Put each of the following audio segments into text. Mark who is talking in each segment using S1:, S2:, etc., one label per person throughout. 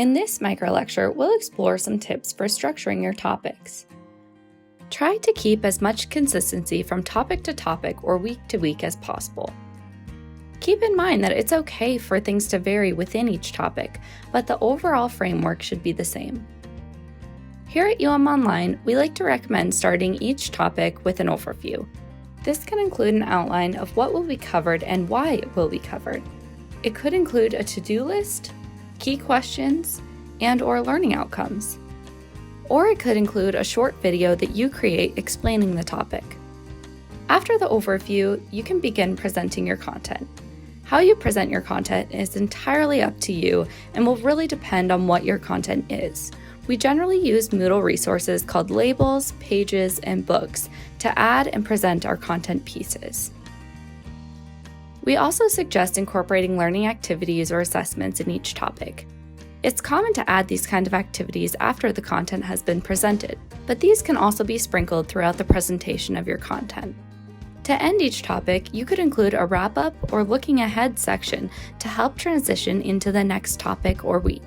S1: In this micro-lecture, we'll explore some tips for structuring your topics. Try to keep as much consistency from topic to topic or week to week as possible. Keep in mind that it's okay for things to vary within each topic, but the overall framework should be the same. Here at UMOnline, we like to recommend starting each topic with an overview. This can include an outline of what will be covered and why it will be covered. It could include a to-do list, key questions, and/or learning outcomes. Or it could include a short video that you create explaining the topic. After the overview, you can begin presenting your content. How you present your content is entirely up to you and will really depend on what your content is. We generally use Moodle resources called labels, pages, and books to add and present our content pieces. We also suggest incorporating learning activities or assessments in each topic. It's common to add these kind of activities after the content has been presented, but these can also be sprinkled throughout the presentation of your content. To end each topic, you could include a wrap-up or looking ahead section to help transition into the next topic or week.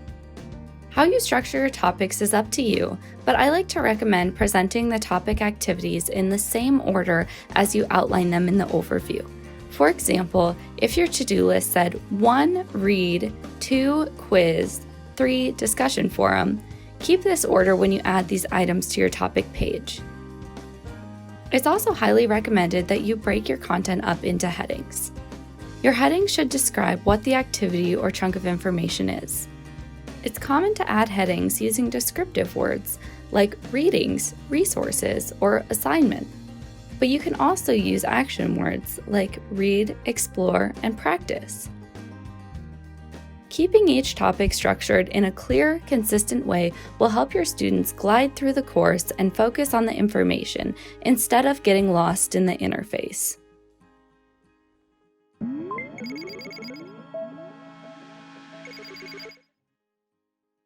S1: How you structure your topics is up to you, but I like to recommend presenting the topic activities in the same order as you outline them in the overview. For example, if your to-do list said 1. Read, 2. Quiz, 3. Discussion forum, keep this order when you add these items to your topic page. It's also highly recommended that you break your content up into headings. Your headings should describe what the activity or chunk of information is. It's common to add headings using descriptive words like readings, resources, or assignment. But you can also use action words like read, explore, and practice. Keeping each topic structured in a clear, consistent way will help your students glide through the course and focus on the information instead of getting lost in the interface.